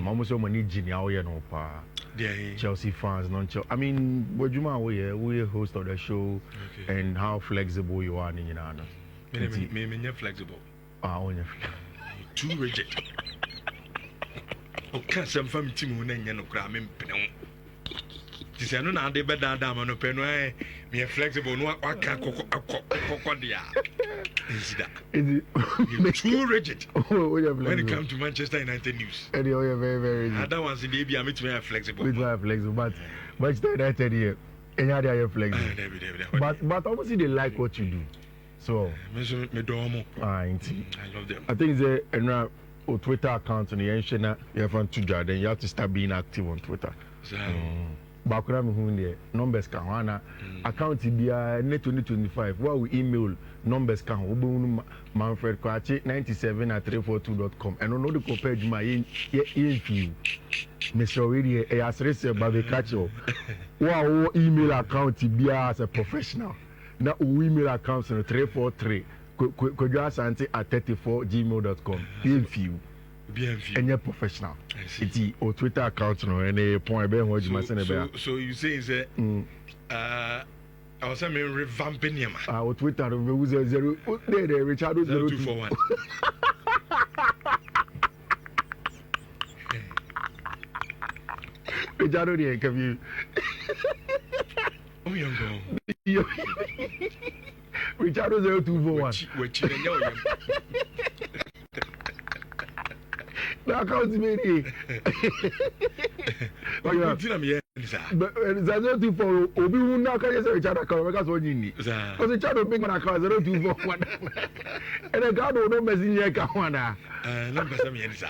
almost so many genial, you know, Chelsea fans, I mean, what you mean, we host of the show, and how flexible you are, you know. Me flexible. Only too rigid. Okay, some family team who no cram in Penong. This is not a better dam on a pen. Me flexible, no, I can't is that too rigid when it comes to Manchester United news. And you're very, very. I don't want to be a bit flexible. But Manchester United here, and you're flexible. But obviously they like what you do. So I love them. I think it's a Twitter account on the ancient you have to judge, then you have to start being active on Twitter. Bakura me hu there numbers ka hwana account bia net 2025 what we email numbers ka ho obo Manfred Kwachi 97@342.com and no the compare juma ye fi Mr. Radio e asrese ba be catch you wo email account bia as a professional na email account no 343 kwadwasante@34gmail.com ye fi and you're professional. It's or Twitter account no any point be ho juma sene be. So you say is I was saying revamping him. Our Twitter we 0 there Richard 0241. Richard dey can you. Oh young go. Richard 0241. We chinenyo yam. Na account me but that's not too far. Obi who now can say Richard account because what you need. Because the child big man account 0241. And the guy don't know messing here account na. Number some yen sir.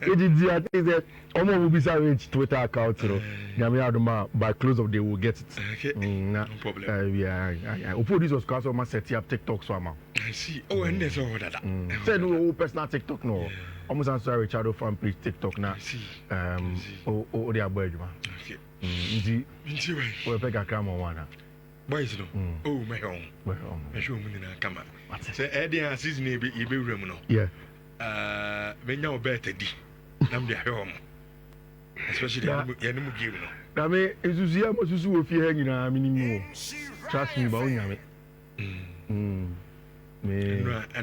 It is that Omo will be savage Twitter account no. Nyame adoma by close of day will get it. Okay. No problem. Yeah. Opo this was cause of set up TikTok so am. I see. Oh, and there's all that. Said no personal TikTok no. Almost answer Richard fan page TikTok now. Oh, they are boy, man. Okay. Indeed. We peg a camera one. Boys, no. Oh, my home. I show me in a camera. Say, Eddie has season be room. Yeah. When you're better, I'm the home. Especially Yanimu Gino. I mean, it's Uzia Mosu if you're hanging a minimum. Trust me, Bowen. And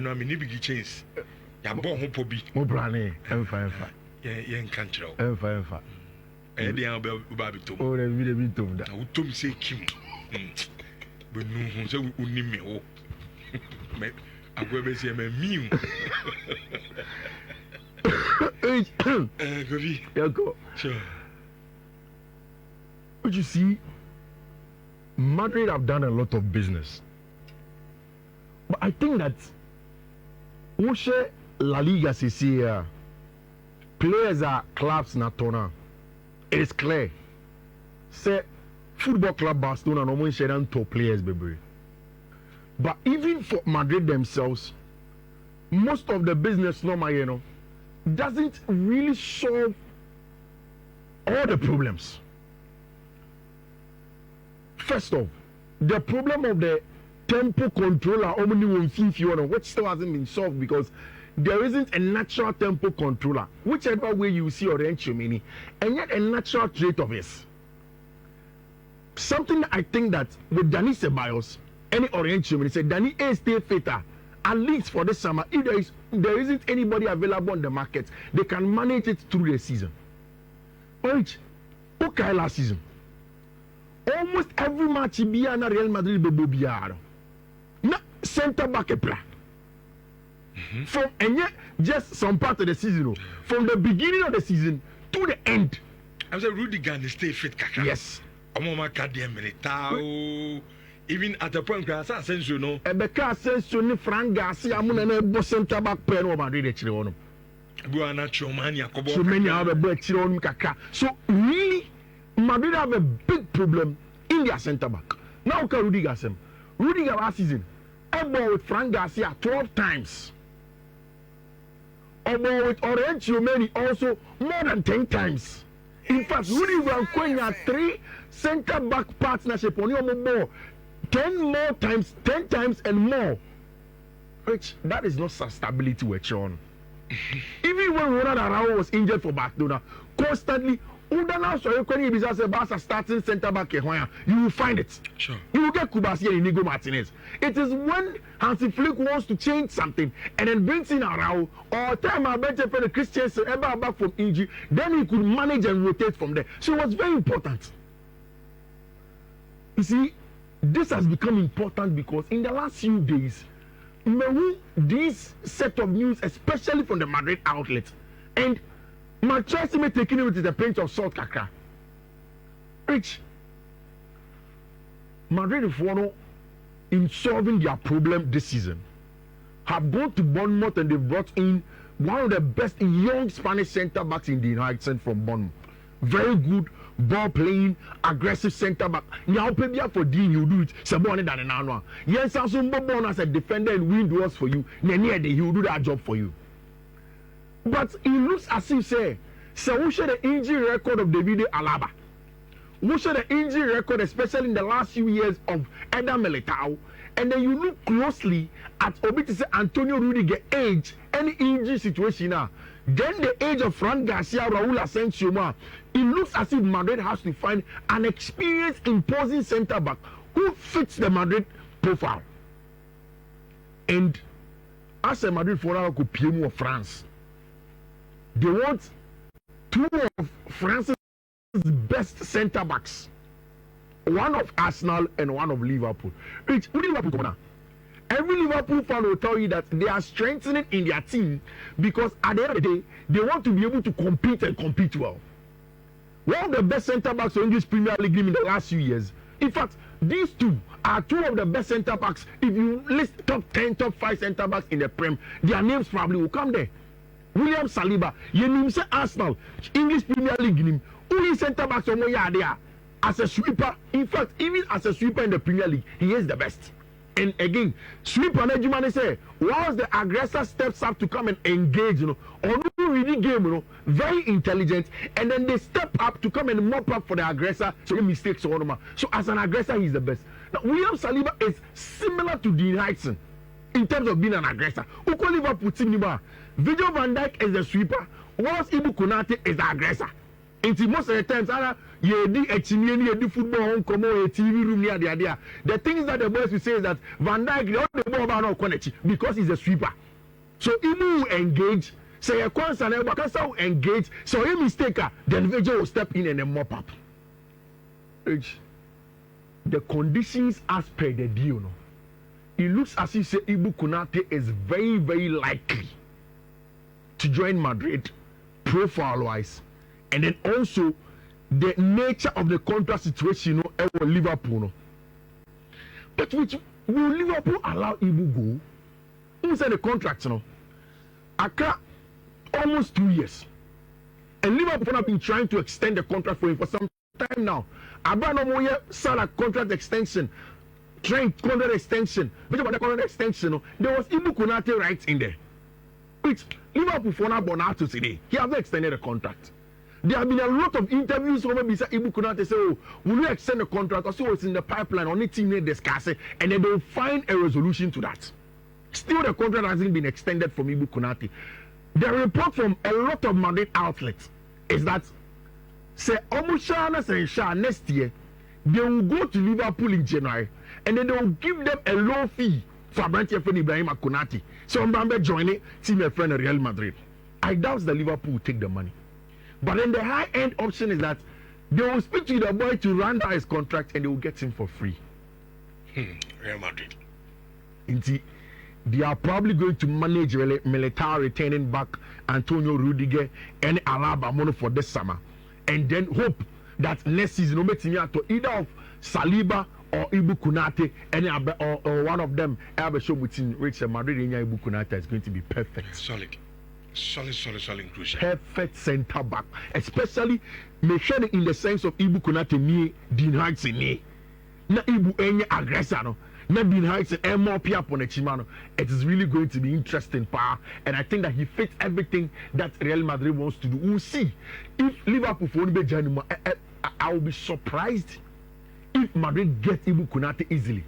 I'm in big chance. I'm born who be more brand. I'm fine. Yeah, country. I'm fine. Eddie, I'll be Babito. Oh, they will be told that. I would to say Kim. But no, so we need me. I'm going to say, I'm a mew. Go. Sure. But you see, Madrid have done a lot of business. But I think that La Liga says here, players are clubs na tona. It is clear. Say football club Barcelona no more share top players, baby. But even for Madrid themselves, most of the business normal, doesn't really solve all the problems. First off, the problem of the tempo controller only which still hasn't been solved because there isn't a natural tempo controller, whichever way you see Orange Mini, and yet a natural trait of his. Something I think that with Danny Ceballos, any Orange Mini said Danny A stay fitter, at least for this summer. If there isn't anybody available on the market, they can manage it through the season. Orange, okay, last season. Almost every match be na Real Madrid be biara. Na center back epla. From and yet just some part of the season, from the beginning of the season to the end. I said Rudiger stay fit kaka. Yes. Omoma Kadiem Militao. Even at the point where Asensio no. Ebeka Asensio ni Frank Garcia amuna na ebo center back player no Madrid e chire wono. Buana Chomani akobo. Chomani have a big chire wono kaka. So really Madrid have a big problem in their center back. Now can Rudiger sem. Rudiger last season ebo with Frank Garcia 12 times. Ebo with Orange Yomeni also more than 10 times. In fact, Rudiger and Konya 3 center back partnership on your more 10 times and more. Which that is not stability we're on. Even when Ronald Araujo was injured for Barcelona, constantly, Udana so you be Barca starting centre back you will find it. Sure. You will get Kubasi and Inigo Martinez. It is when Hansi Flick wants to change something and then brings in Araujo or time I better for the Christians ever back from injury, then he could manage and rotate from there. So it was very important. You see, this has become important because in the last few days, this set of news, especially from the Madrid outlet, and Manchester may taking it with a pinch of salt, kakra. Rich, Madrid for in solving their problem this season have gone to Bournemouth and they brought in one of the best young Spanish centre backs in the United States from Bournemouth. Very good ball playing, aggressive centre back. Now, pay for Dean, you do it. Sabone than an hour. Yes, I'm born as a defender and win duels for you. Then he will do that job for you. But it looks as if so we share the injury record of David Alaba. We share the injury record, especially in the last few years of Eder Militao. And then you look closely at Antonio Rudiger age, any injury situation now. Then the age of Fran Garcia, Raul Asensio, it looks as if Madrid has to find an experienced, imposing centre back who fits the Madrid profile. And as a Madrid for could PM of France, they want two of France's best centre backs, one of Arsenal and one of Liverpool. Every Liverpool fan will tell you that they are strengthening in their team because at the end of the day, they want to be able to compete and compete well. One of the best centre backs in English Premier League in the last few years. In fact, these two are two of the best centre backs. If you list top 10, top 5 centre backs in the Prem, their names probably will come there. William Saliba, you say Arsenal, English Premier League, only centre backs on there as a sweeper. In fact, even as a sweeper in the Premier League, he is the best. And again, sweeper and Ejumani say, once the aggressor steps up to come and engage, or do really game, very intelligent, and then they step up to come and mop up for the aggressor, so no mistakes or no. So as an aggressor, he's the best. Now, William Saliba is similar to Dean Henderson in terms of being an aggressor. Uko Liverpool team, Virgil van Dijk is the sweeper, whilst Ibu Konate is the aggressor. And most of the times, you do football home, come on, TV room near the idea. The things that the boys will say is that Van Dijk, the ball about no connect because he's a sweeper. So if you engage, say a concern, will engage. So if mistake, then Virgil will step in and then mop up. The conditions as per the deal, it looks as if Ibu Konate is very, very likely to join Madrid, profile-wise. And then also the nature of the contract situation, Liverpool. But which will Liverpool allow Ibu go? Who said the contract? Aka almost 2 years. And Liverpool have been trying to extend the contract for him for some time now. Abraham Salah contract extension, Trent contract extension, which about the contract extension, there was Ibu Konate right in there. Which Liverpool for now Bonato today. He has extended the contract. There have been a lot of interviews over beside Ibu Konate say, oh, will you extend the contract? Or so it's in the pipeline, only team may discuss it, and then they'll find a resolution to that. Still, the contract hasn't been extended from Ibu Konate. The report from a lot of Madrid outlets is that, say, Omushana Sensha next year, they will go to Liverpool in January, and then they will give them a low fee for Abrantia for Ibrahim Konate. So, I'm joining team a friend of Real Madrid. I doubt that Liverpool will take the money. But then the high-end option is that they will speak to the boy to run down his contract and they will get him for free. Real Madrid. Indeed, they are probably going to manage Militao returning back Antonio Rudiger and Alaba Mono for this summer. And then hope that next season, either of Saliba or Ibu Konate or one of them, Richard Madrid and Ibu Konate is going to be perfect. Solid inclusion. Perfect centre back, especially mentioned in the sense of Ibu Konate ni Dean Henderson ni. Na Ibu enye aggressor no. Na Dean Henderson MOP upon a chimano. It is really going to be interesting, and I think that he fits everything that Real Madrid wants to do. We'll see if Liverpool for Johnny. I will be surprised if Madrid gets Ibu Konate easily,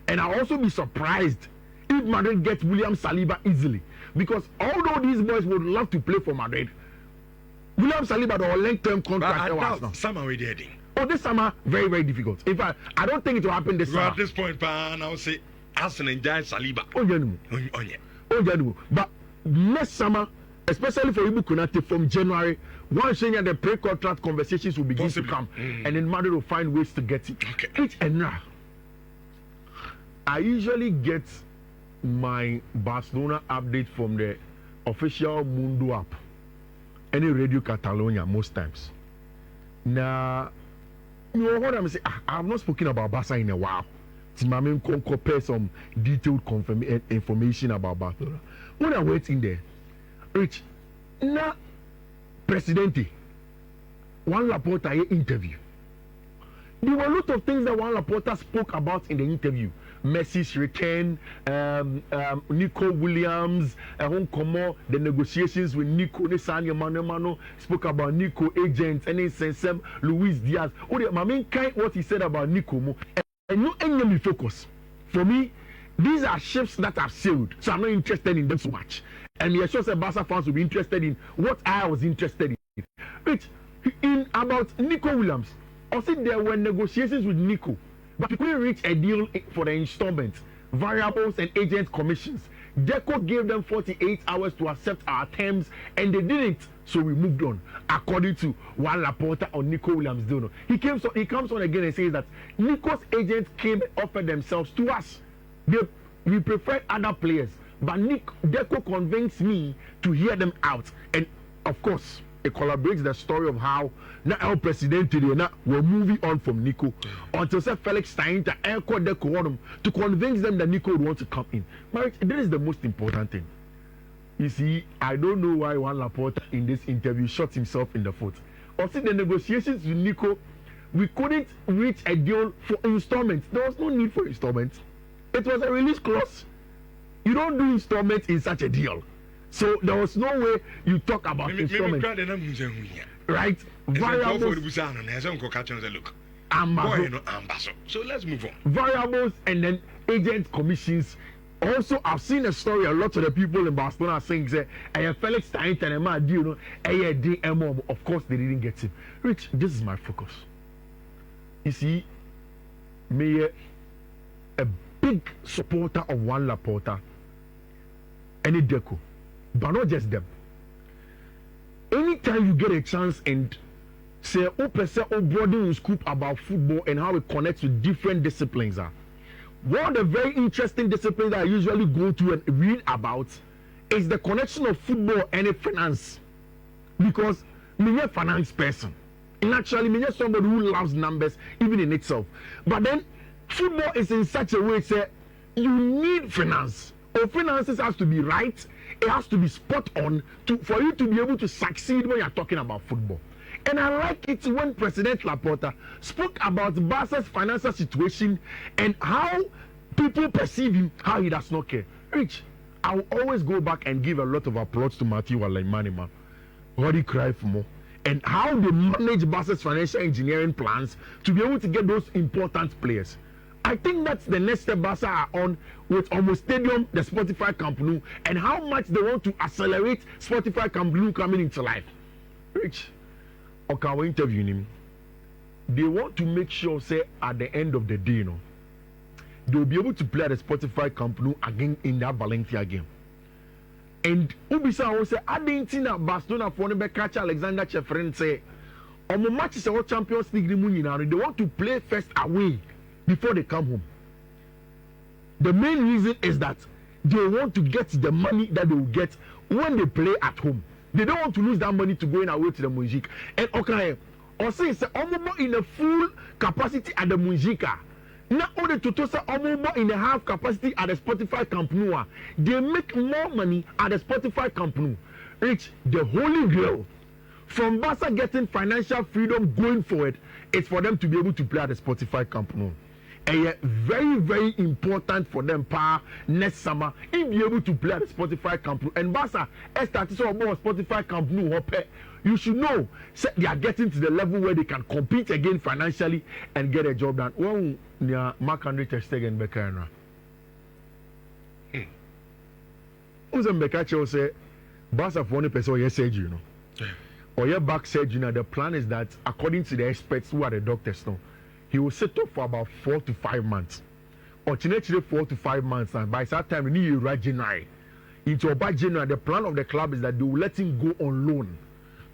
and I'll also be surprised if Madrid gets William Saliba easily. Because although these boys would love to play for Madrid, William Saliba the long-term contract. Summer we did. Oh, this summer very very difficult. In fact, I don't think it will happen this summer. At this point, I'll say Arsenal and Saliba. But next summer, especially for Madrid Konate from January, once the pre-contract conversations will begin to come, and then Madrid will find ways to get it. Okay. I usually get my Barcelona update from the official Mundo app, any Radio Catalonia most times. Now, you know what I'm saying? I have not spoken about Barca in a while. Timami can compare some detailed information about Barcelona. When I went in there, Rich, na Presidente, Juan Laporta interview. There were a lot of things that Juan Laporta spoke about in the interview. Messi's return, Nico Williams, the negotiations with Nico, Mano spoke about Nico agents, and then Luis Diaz. My main kind what he said about Nico, and no enemy focus. For me, these are ships that have sailed, so I'm not interested in them so much. And I'm sure Barca fans will be interested in what I was interested in. Which, in about Nico Williams, also there were negotiations with Nico. But we couldn't reach a deal for the installment, variables, and agent commissions. Deco gave them 48 hours to accept our terms, and they didn't. So we moved on, according to Juan Laporta or Nico Williams. He comes on again and says that Nico's agents came and offered themselves to us. We preferred other players, but Deco convinced me to hear them out. And of course, it collaborates the story of how now El Presidente we're moving on from Nico until Felix Stein to Elko Deco to convince them that Nico would want to come in. But this is the most important thing. You see, I don't know why Juan Laporta in this interview shot himself in the foot. Also, the negotiations with Nico, we couldn't reach a deal for installments. There was no need for installments. It was a release clause. You don't do installments in such a deal. So there was no way you talk about installments. Right? Variables. So let's move on. Variables and then agent commissions. Also, I've seen a story. A lot of the people in Barcelona are saying, Felix Stein and deal, of course, they didn't get him. Rich, this is my focus. You see, me a big supporter of Juan Laporta and Deco, but not just them. Anytime you get a chance and say, broaden scoop about football and how it connects with different disciplines one of the very interesting disciplines that I usually go to and read about is the connection of football and finance. Because I'm a finance person. And actually, I'm somebody who loves numbers, even in itself. But then, football is in such a way that you need finance. Or finances has to be right. It has to be spot on for you to be able to succeed when you're talking about football. And I like it when President Laporta spoke about Barca's financial situation and how people perceive him, how he does not care. Rich, I will always go back and give a lot of applause to Matthew Alaimani, what he cried for more, and how they manage Barca's financial engineering plans to be able to get those important players. I think that's the next step Barca are on with Almost Stadium, the Spotify Camp Nou, and how much they want to accelerate Spotify Camp Nou coming into life. Rich, okay, we're interviewing him. They want to make sure, say, at the end of the day, they'll be able to play at the Spotify Camp Nou again in that Valencia game. And Ubisa will say, I didn't think that Barcelona for the catch Alexander Chefren say, on the matches of Champions League, they want to play first away before they come home. The main reason is that they want to get the money that they will get when they play at home. They don't want to lose that money to go in away to the Munjika. And okay, also it's almost in a full capacity at the Munjika. Now only to toss almost in a half capacity at the Spotify Camp Nou. They make more money at the Spotify Camp Nou. It's the holy grail. From Barca getting financial freedom going forward, it's for them to be able to play at the Spotify Camp Nou. And yet, very, very important for them next summer if be able to play at the Spotify Camp Nou. And Barca, started so about Spotify Camp Nou, you should know they are getting to the level where they can compete again financially and get a job done. When Marc-Andre Ter Stegen back Unse Mbekache say Barca for one person or surgery, or your back surgery. The plan is that according to the experts who are the doctors now, he will settle for about 4 to 5 months. Alternatively 4 to 5 months, and by that time we need a January. Into about January, the plan of the club is that they will let him go on loan.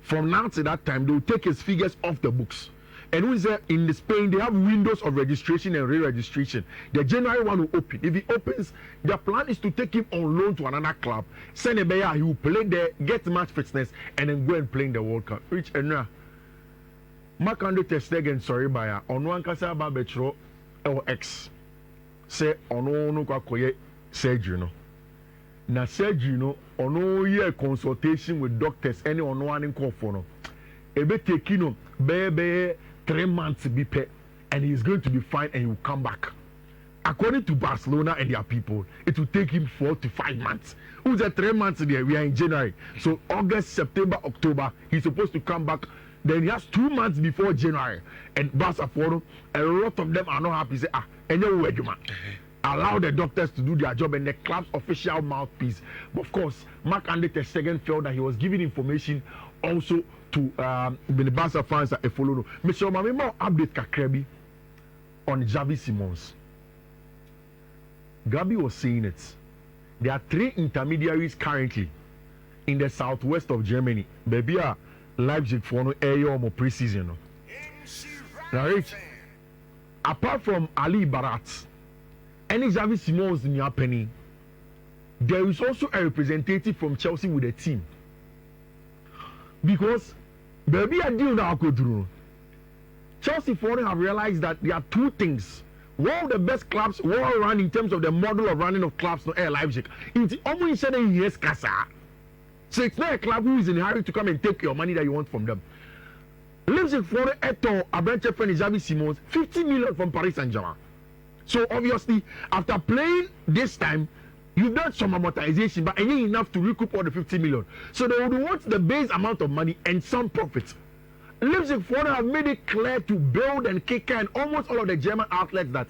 From now to that time, they will take his figures off the books. And we say in Spain, they have windows of registration and re-registration. The January one will open. If he opens, the plan is to take him on loan to another club. Send a bayer, he will play there, get match fitness, and then go and play in the World Cup. Rich Enra. Makando Ter Stegen, sorry, buyer. On one kasa ba betro LX. Say ono no kwakoye surgery no. Na surgery no ono ye consultation with doctors any ono one call for no. Ebe take no be 3 months be pay, and he is going to be fine and he will come back. According to Barcelona and their people, it will take him 4 to 5 months. Who's at 3 months there? We are in January. So August, September, October, he's supposed to come back. Then he has 2 months before January. And Barca for a lot of them are not happy. Say, and you man. Allow the doctors to do their job and the club's official mouthpiece. But of course, Marc-Andre Ter Stegen felt that he was giving information also to the Barca fans that follow. Mr. Mamimo update Kakrebi on Xavi Simons. Gabi was saying it. There are 3 intermediaries currently in the southwest of Germany. Baby, Leipzig for no air more pre-season. Now, Rich, apart from Ali Barat and Xavi Simons in your penny, there is also a representative from Chelsea with the team. Because baby, I deal now go through. Chelsea foreign have realized that there are 2 things. One of the best clubs world around in terms of the model of running of clubs no Air Leipzig. It's almost said yes, Casa. So it's not a club who is in a hurry to come and take your money that you want from them. Leipzig foreign eto Abranche friend Xavi Simons 50 million from Paris Saint-Germain. So obviously, after playing this time, you've done some amortization, but ain't enough to recoup all the 50 million. So they would want the base amount of money and some profit. Leipzig foreign have made it clear to Build and Kicker and almost all of the German outlets that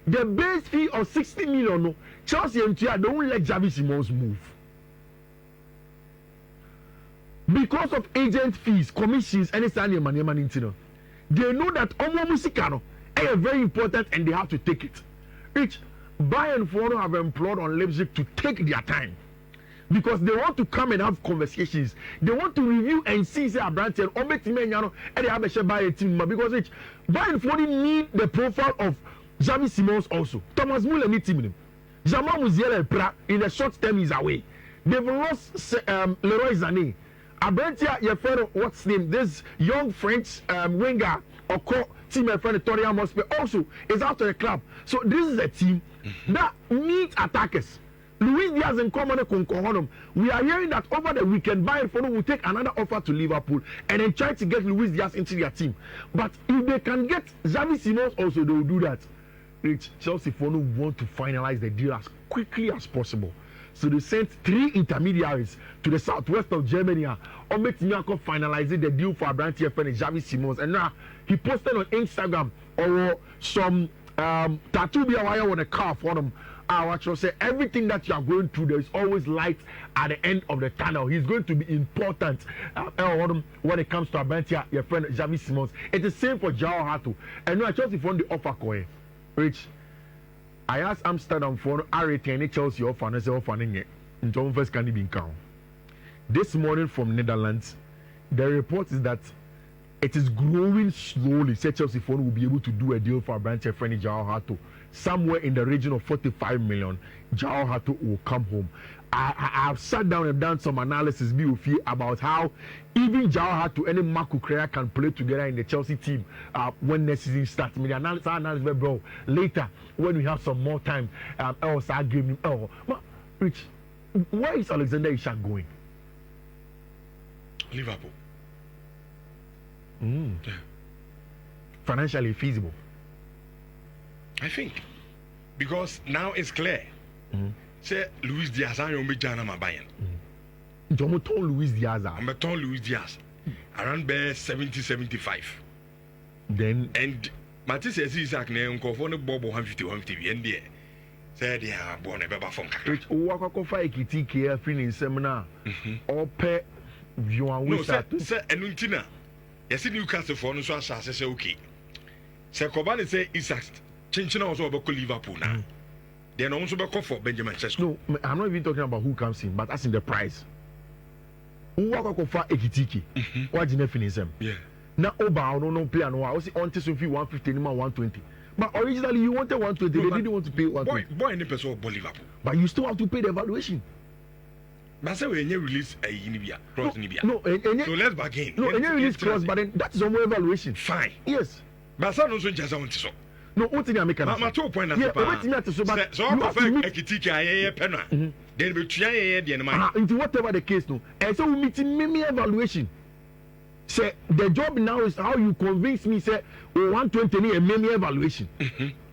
the base fee of 60 million, no, Chelsea and Tia don't let Xavi Simons move. Because of agent fees, commissions, and it's money, they know that Omo Musicano is very important and they have to take it. Which Bayern Forum have employed on Leipzig to take their time. Because they want to come and have conversations. They want to review and see say Abrante and Obetimeniano and they have a share by a team. Because Bayern Forum need the profile of Xavi Simons also. Thomas Muller need team. Jamal Musiala in the short term is away. They've lost Leroy Sané. Abrantia, your friend, what's his name? This young French winger or team friend Torian Mospe also is out of the club. So this is a team that needs attackers. Luis Diaz and Komane Konkohonom. We are hearing that over the weekend, Bayern Fono will take another offer to Liverpool and then try to get Luis Diaz into their team. But if they can get Xavi Simons also, they will do that. Chelsea Fono want to finalize the deal as quickly as possible. So they sent 3 intermediaries to the southwest of Germany. Ometimiako finalizing the deal for Abrantia friend Xavi Simons. And now he posted on Instagram or some tattoo be on a car for them. I actually say everything that you are going through, there is always light at the end of the tunnel. He's going to be important when it comes to Abrantia, your friend Xavi Simons. It's the same for João Hato. And now Chelsea found the offer coin. Rich, I asked Amsterdam for a return Chelsea offer and I said offer in John first can be count. This morning from Netherlands, the report is that it is growing slowly. Say Chelsea phone will be able to do a deal for Abrantia friend João Hato. Somewhere in the region of 45 million, João Hato will come home. I have sat down and done some analysis about how even João Hato and Marco Correa can play together in the Chelsea team when next season starts. I mean, the analysis, bro. Later, when we have some more time, else I give him. Rich, where is Alexander Isak going? Liverpool. Yeah. Financially feasible. I think because now it's clear. Say Luis Diaz and Yomi Jana Mabayan. Jomo told Luis Diaz. I'm told Luis Diaz around there 70-75. Then and Matisse says Isaac ne unko for no bobo 150 and there. Say they are born a baby from Kaka. Which Wako Fight KTK feeling seminar or pay you are no, with say Enuntina. Yes, Newcastle for no so say okay. Say Kobani say Isaac Chinchina also about Liverpool now. Then also about for Benjamin Sesko. No, I'm not even talking about who comes in, but as in the price. Wako Fight KTK. What you finish them? Yeah. Now Oba no player no. I was on to 150 120. But originally you wanted 120, they didn't want to pay 120. Boy, any person of Liverpool. But you still have to pay the valuation. But say when you release a Nibia, cross Nibia. No, so let's bargain. No, and you release cross, but then that is on evaluation. Fine. Yes. But some also just want to so. No, what thing I make? My 2 point yeah, so I prefer a kitty penna. Then we try the enemy. Into whatever the case, no. And so we meeting me evaluation. Say the job now is how you convince me. Say 120 a meme evaluation.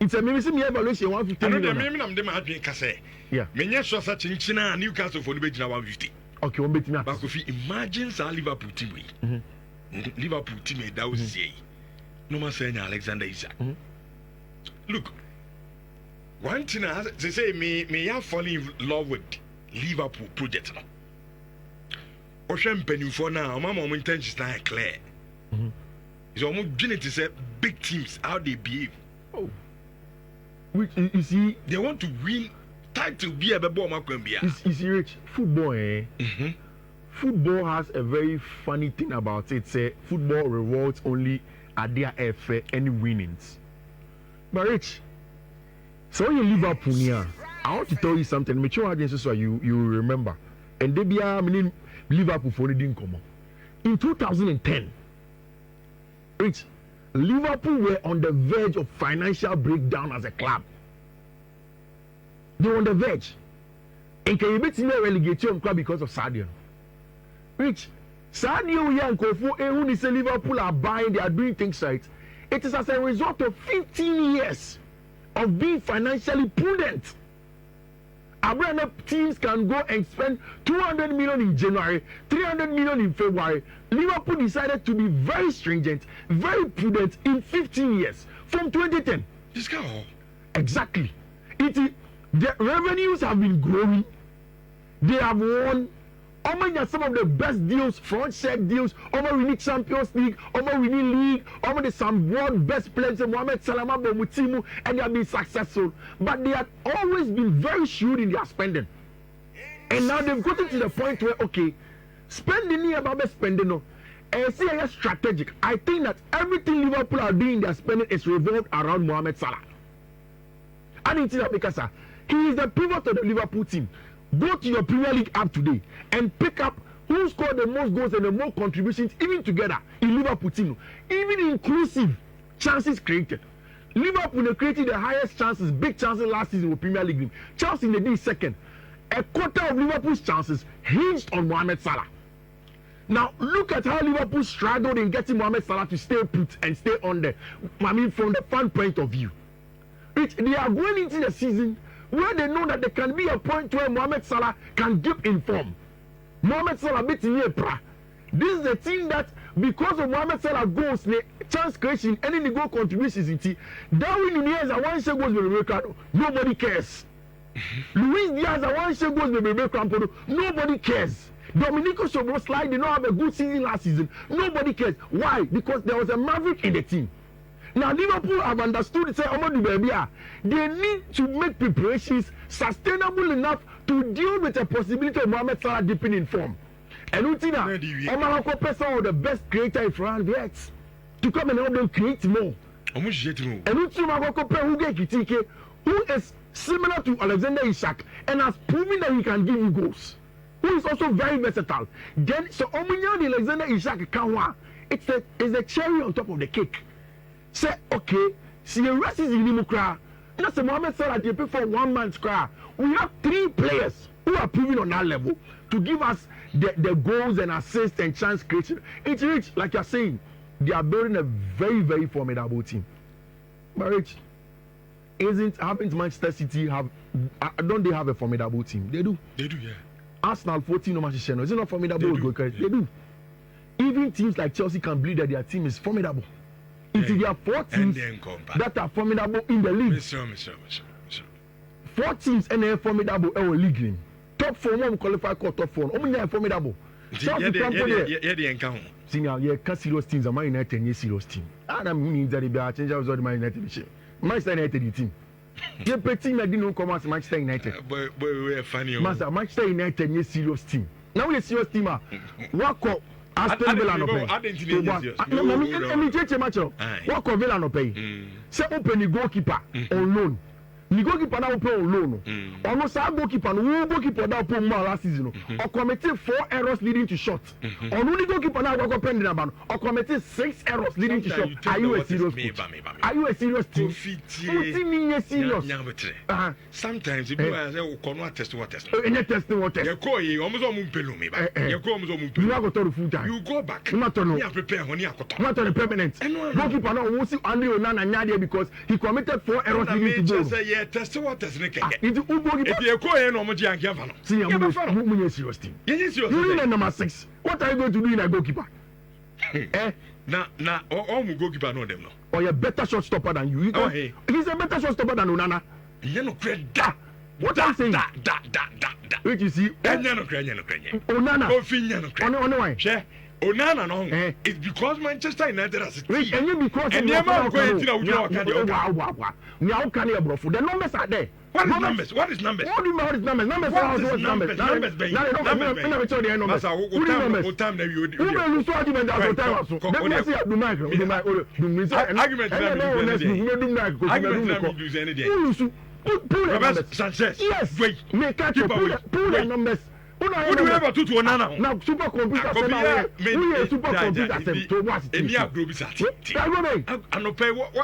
It's a meme evaluation 150. I know the meme. I'm the man doing kase. Yeah. Many so such in China Newcastle for the bed 150. Okay, one bit me. But if you imagine our Liverpool team, Liverpool team that was say, no man saying Alexander Isak. Look, one thing they say me have fallen in love with Liverpool project now. Ocean penny for now, my mom intentions are clear. It's almost beginning to say big teams how they behave. Oh, which you see, they want to win title. Be a ball, you see, Rich, football, football has a very funny thing about it. Say football rewards only at their FA any winnings. But Rich, so you Liverpool here, I want to tell you something. Make sure you remember. And they be meaning Liverpool for the didn't come on. In 2010, Rich, Liverpool were on the verge of financial breakdown as a club. They were on the verge. And can you bet me relegation club because of Sadio? Rich, Sadio and Kofu who say Liverpool are buying, they are doing things right. It is as a result of 15 years of being financially prudent. Abraham teams can go and spend 200 million in January, 300 million in February. Liverpool decided to be very stringent, very prudent in 15 years from 2010. This guy, exactly. The revenues have been growing. They have won. Some of the best deals, front check deals, winning Champions League, winning league, some world best players, Mohamed Salah, Mutimu, and they have been successful. But they have always been very shrewd in their spending. And now they've gotten to the point where, okay, spending here about spending, and see how strategic. I think that everything Liverpool are doing in their spending is revolved around Mohamed Salah. I didn't see that because he is the pivot of the Liverpool team. Go to your Premier League app today and pick up who scored the most goals and the most contributions, even together in Liverpool team, even inclusive chances created. Liverpool created the highest chances, big chances last season with Premier League. Chelsea in the day second. A quarter of Liverpool's chances hinged on Mohamed Salah. Now look at how Liverpool struggled in getting Mohamed Salah to stay put and stay on there. I mean, from the fan point of view, they are going into the season where they know that there can be a point where Mohamed Salah can dip in form. Mohamed Salah beat Yepra. This is the team that, because of Mohamed Salah goals, chance creation, any goal contributions, Darwin Nunez and one share goals with Ricardo. Nobody cares. Luis Diaz and one share goals with Ricardo. Nobody cares. Dominico Szoboszlai did not have a good season last season. Nobody cares. Why? Because there was a maverick in the team. Now Liverpool have understood, say, they need to make preparations sustainable enough to deal with the possibility of Mohamed Salah dipping in form. And Utina, some of the best creator in France yet to come and help them create more. And Utina, who is similar to Alexander Isak and has proven that he can give you goals, who is also very versatile. Then, so Alexander Isak it's the cherry on top of the cake. Say, okay, see the rest is in Nimukra. That's a Mohamed Salah they pay for 1 man's cry. We have 3 players who are proving on that level to give us the goals and assists and chance creation. It's Rich, like you're saying, they are building a very, very formidable team. But Rich, haven't Manchester City don't they have a formidable team? They do. They do, yeah. Arsenal 14 no Manchester. Is it not formidable? They do. Even teams like Chelsea can believe that their team is formidable. It is their 4 teams that are formidable in the league. 4 teams and they're formidable league. Top 4 one qualify for top 4. Only formidable. Yeah, the encounter. Senior, yeah, serious teams are Man United and serious team. Adam means that they are changing the Man United. Manchester United team. You put team that didn't come out Manchester United. Boy, we're funny. Manchester United is serious team. Now we serious team. Walk up. Aston Villa no pay. I didn't match. Walk up Villa no pay. Say open the goalkeeper on loan. The goalkeeper now play on loan. Almost our goalkeeper, no goalkeeper now play more last season. Or committed 4 errors leading to shots. On the goalkeeper now go pending about. Or committed 6 errors leading to shots. Are you a serious team? Are you a serious team? Serious. Sometimes people are saying, "Oh, test what test." Any testing what test? You call you almost on Mumpelu me. You go almost on Mumpelu. You go to the full time. You go back. Not on. You prepare when you are caught. Not on the permanent. Goalkeeper now won't see Andy Onana Nadia because he committed 4 errors leading to goal. Test what test ne keke. If you call you no mo ji anke afa no. See you serious team. Yes, serious. You in number 6. What are you going to do in a goalkeeper? Na all mu goalkeeper no them no. Or a better shot stopper than you. He's a better shot stopper than Onana. You no credit. What I'm saying? Da. Which you see? No credit. Onana. Kofi no credit. On why? Share. Onana no. It's because Manchester United has a team. And you because and the man going to wow. Now can you bro? The numbers are there. What is numbers? What is numbers? What do you mean what is numbers? Numbers are numbers. Numbers. What time that you who will lose argument at the time? Let me see the mic. Sanchez. Yes. Wait. Make catch pull the numbers. Who do you ever do to Onana? Now supercomputer we are supercomputer to watch it. Emi agro bi sati. Ano pay what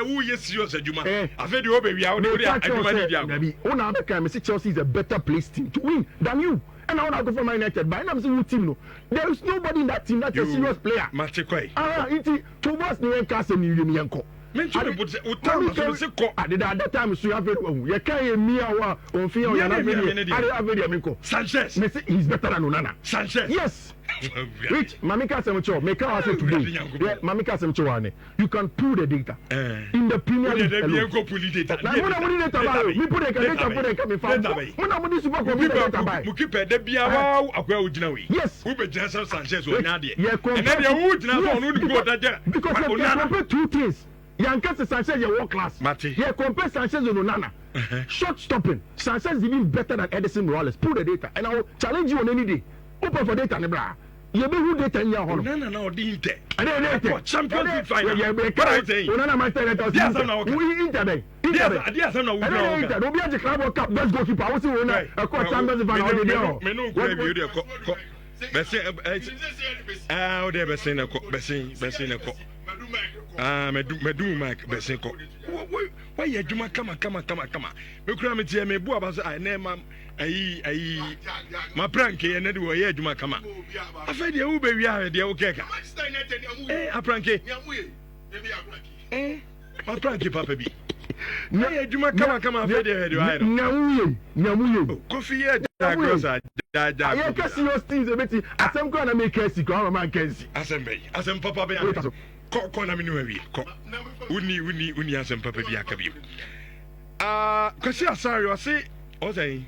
who yes serious adwuma. Afi de obe wi a wo de adwuma ni dia. Nabi, una be kan me say Chelsea is a better placed team to win than you. And I want to go for Man United. But I'm saying team no. There is nobody in that team that's a serious player. Match kwai. Iti Thomas no enka ni yanko. Mention but utam so se ko. At that time so you have you can me awa on fear you na very I very amenko. Sanchez. Me say he's better than Onana. Sanchez. Yes. Which Mamika Semcho, make us say today. Yeah, Mamika Semcho, you can pull the data in the Premier League. Now, when I data, we put a data for the coming from. When I put super computer buy. We keep the Biawa akwa ujinawi. Yes. We be Johnson Sanchez or Nadia. Yeah, and then you would not know that because you compare 2 things. Yankas Sanchez is world class. Yeah, compare Sanchez and Onana. Shot stopping. Sanchez is even better than Edison Morales. Pull the data, and I will challenge you on any day. Open for data, Nebra. You be who data in your home. No, didn't. And then Champions League final. Yeah, what I say. Onana might tell us. Yes, I'm not. We Inter. Yes, I'm not. Don't be at the Club Cup. Best goalkeeper. I was saying, I caught Champions League final. Me no grab you there. Bessin. Medu Mike Bessenko. Why you do my come. Me kura me tie me bu abaso ai na ma ai ma prank e na de wo ye adwuma kama. Afa de wo be wi a de wo keka. A prank e. Ma prank papa bi. Na ye adwuma kama afa de ai no. Nyamuye. Kofi ye da grosa da. Ya kasi your things e beti. Asem ko na make kasi ko ma kasi. Asem papa be ya. Ko na minu wi ko uni asem papa bi aka bi kwasi asari o say